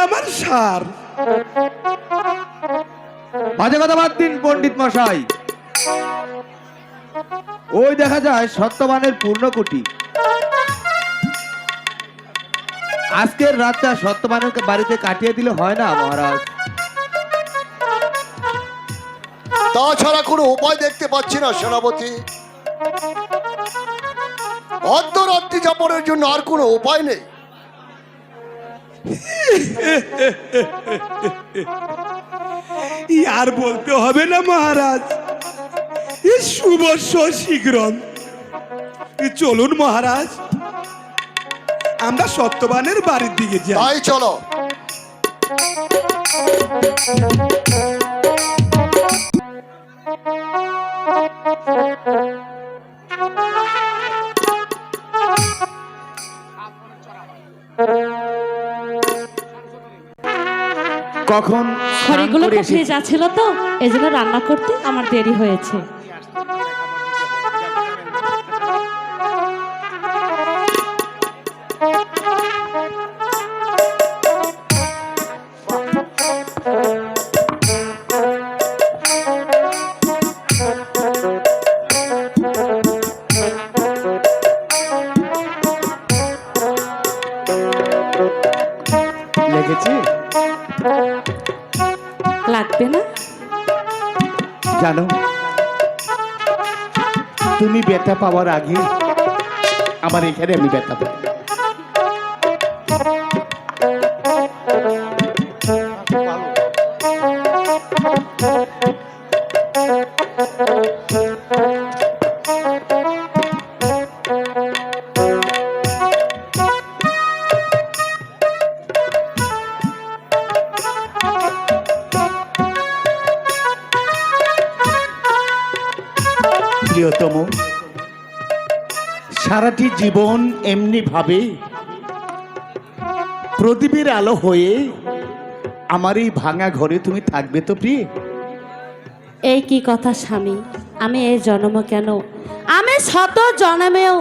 আমার সার। বাজে কথা বাদ দিন পণ্ডিত মশাই। ওই দেখা যায় সত্যবানের পূর্ণকুটি। আজকের রাতটা সত্যবানের বাড়িতে কাটিয়ে দিলে হয় না মহারাজ? তাছাড়া কোনো উপায় দেখতে পাচ্ছি না সেনাপতি। অর্ধরাত্রি যাপনের জন্য আর কোনো উপায় নেই। আর বলতে হবে না মহারাজ, শুভস্য শীঘ্রম। চলুন মহারাজ, আমরা সত্যবানের বাড়ির দিকে যাই। তাই চলো। কখন খড়িগুলো খুব ভেজা ছিল তো, এজন্য রান্না করতে আমার দেরি হয়েছে। লেগেছে? লাগবে না? জানো, তুমি ব্যথা পাওয়ার আগে আমার এখানে আমি ব্যথা পাই। প্রিয়তম, সারাটি জীবন এমনি ভাবে প্রদীপের আলো হয়ে আমার এই ভাঙা ঘরে তুমি থাকবে তো প্রিয়? এই কি কথা স্বামী, আমি এই জন্ম কেন, আমি শত জন্মেও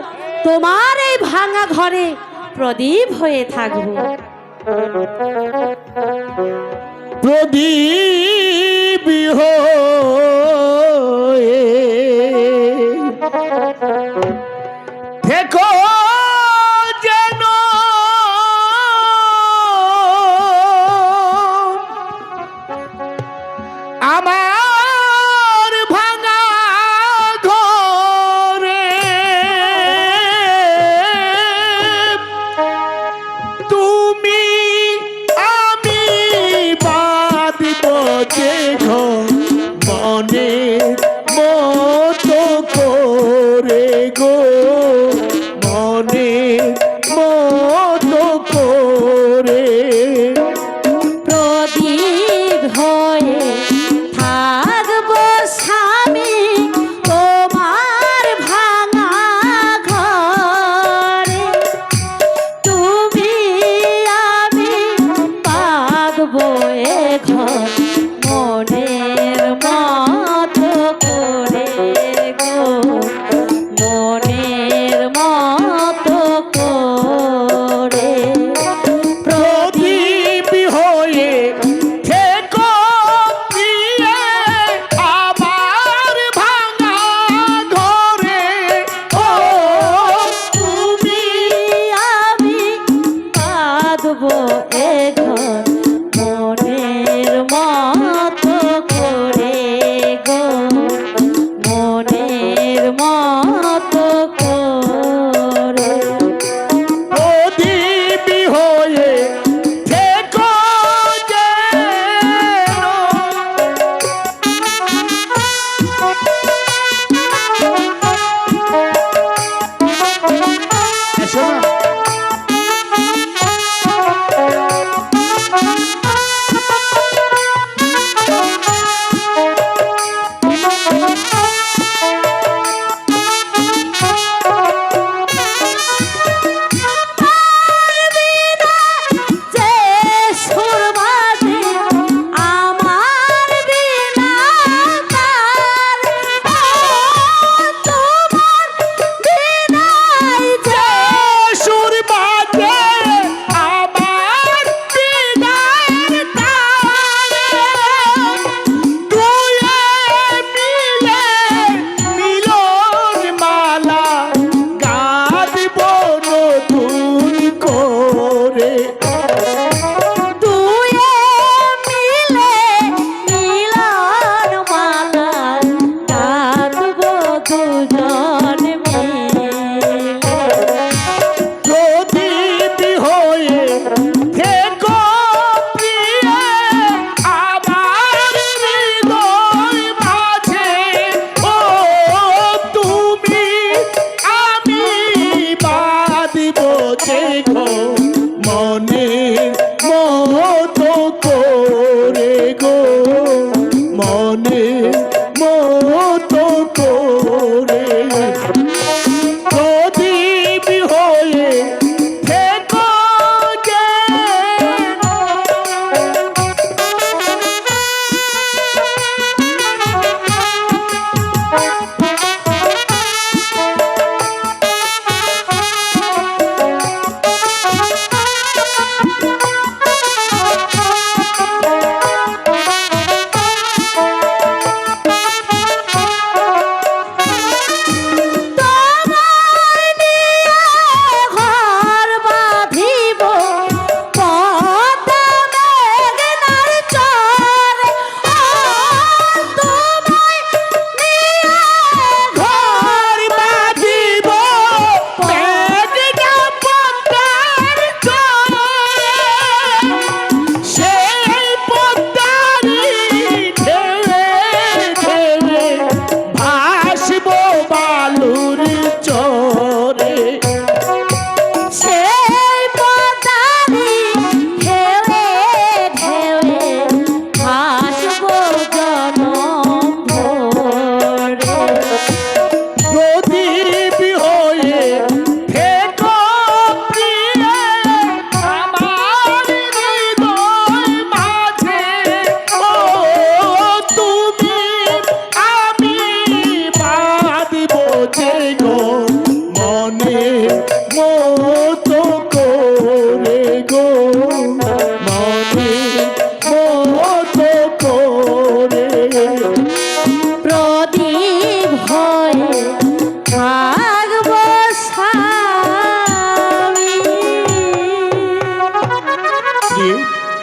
তোমার এই ভাঙা ঘরে প্রদীপ হয়ে থাকবো। প্রদীপ হয়ে থেকো যেন আমার ভাঙা ঘরে, তুমি আমি বাঁধব যে ঘর মন করে গো মনে মতো করে প্রদীপ হয়ে থেকো যে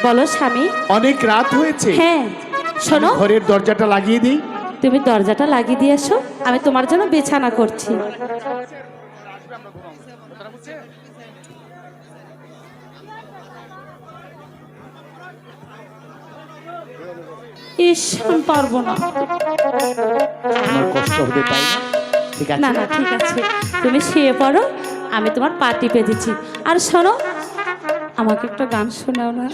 বলো স্বামী। অনেক রাত হয়েছে, হ্যাঁ শোনো, ঘরের দরজাটা লাগিয়ে দিই। তুমি দরজাটা লাগিয়ে দিয়ে এসো, আমি তোমার জন্য বিছানা করছি। ইস আমি পারবো না। আমার কষ্ট হবে তাই না? ঠিক আছে না না ঠিক আছে, তুমি শুয়ে পড়ো, আমি তোমার পা টিপে দিচ্ছি। আর শোনো, আমাকে একটা গান শোনাও না।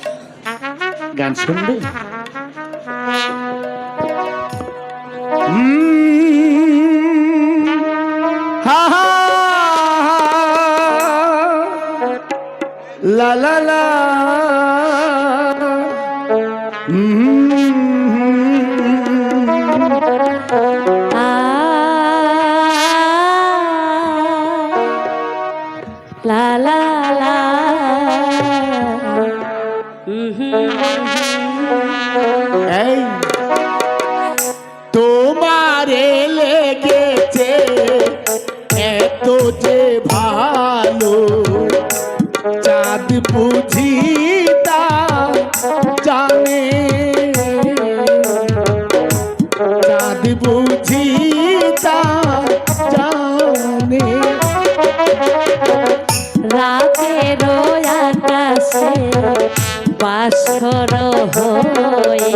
গান শুনবে? হা হা লা লা লা লা লা লা এই তোমারে লেগেছে এত যে ভালো, চাঁদ বুঝি তা জানে, চাঁদ বুঝি তা জানে। রাতের আকাশে বাসর হয়ে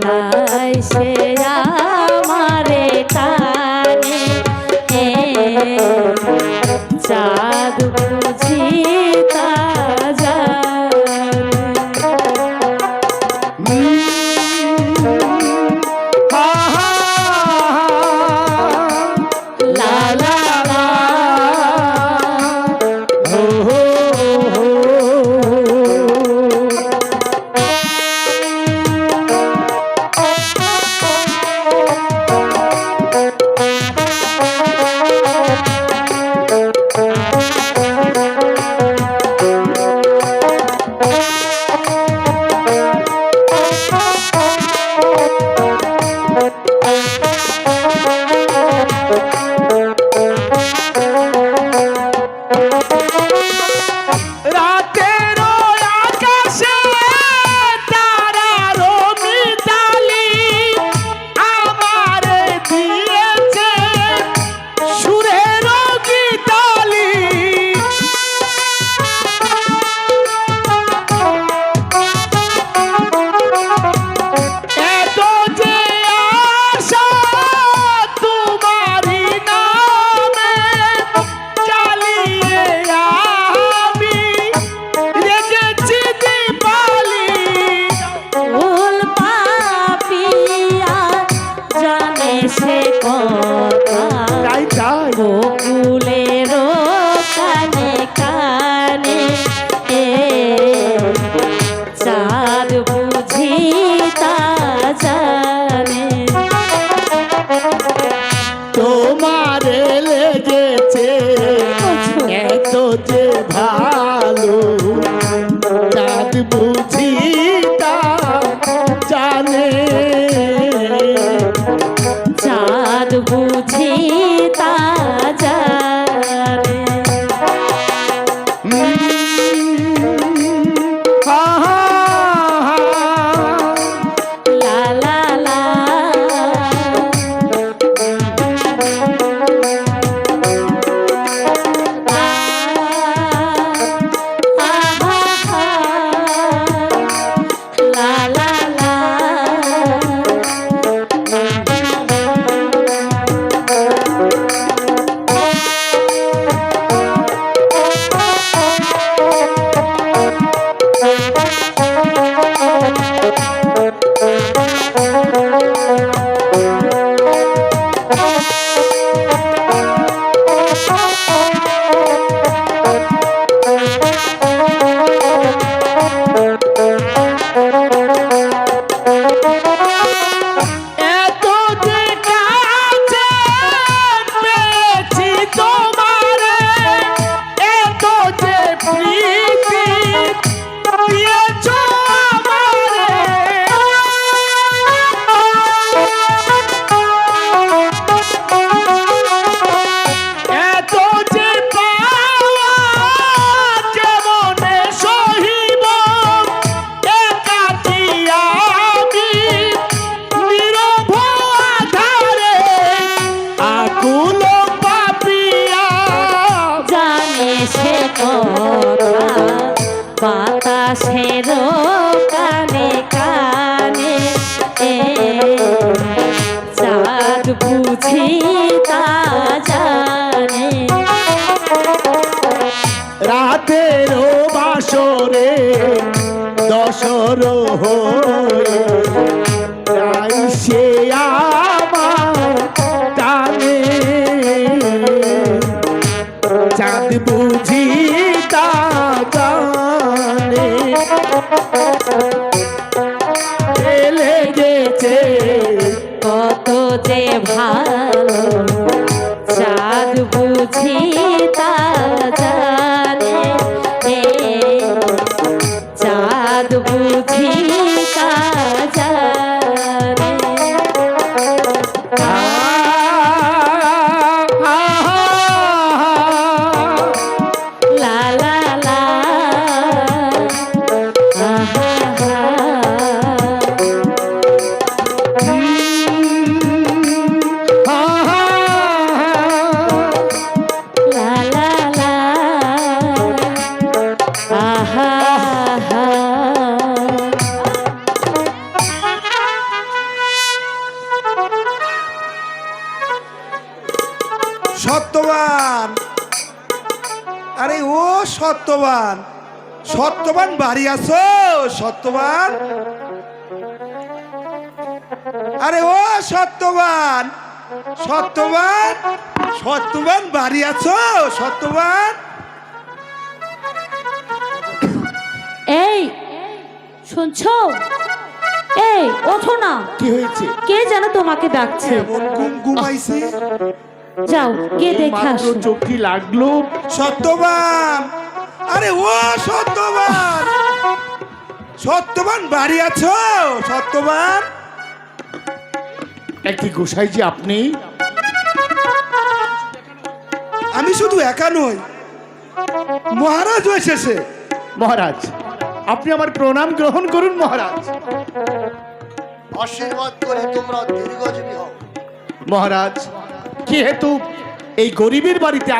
তাই সে আমারে টানে, চাঁদ বুঝি তা জানে। লা লা লা বুঝি তা জানে, চাঁদ বুঝি তা জানে। লা লা লা লা লা লা এত যে কাছে পেয়েছি তোমারে, এত যে প্রীতি দিয়েছো আমারে, এত যে পাওয়া যেমনে সহিব, একাকী আমি নীরব আধারে আকুল পাপিয়া। জানে সে কথা বাতাসের কানে কানে, চাঁদ বুঝি তা জানে। রাতের বাসরে দশর হয়ে সে আমার টানে, চাঁদ বুঝি তা জানে। লেগেছে কত যে ভালো, চাঁদ বুঝি তা জানে, চাঁদ বুঝি তা জানে। লা লা লা লা লা লা আহা হা। সত্যবান, আরে ও সত্যবান, সত্যবান বাড়ি আছো? সত্যবান, আরে ও সত্যবান, সত্যবান, সত্যবান বাড়ি আছো? সত্যবান, এই শুনছো? এই ওঠো না, কি হয়েছে? কে যেন তোমাকে ডাকছে। এমন ঘুম ঘুমাইছে। যাও গিয়ে দেখে মাত্র আসো। চোখটি লাগলো। সত্যবান, আরে ও সত্যবান, সত্যবান বাড়ি আছো? সত্যবান, একটি গোসাই যে আপনি? আমি শুধু একা নই, মহারাজও এসেছে। মহারাজ, আপনি আমার প্রণাম গ্রহণ করুন মহারাজ। আশীর্বাদ করে তোমরা দীর্ঘজীবী হও। মহারাজ, যেহেতু এই গরিবের বাড়িতে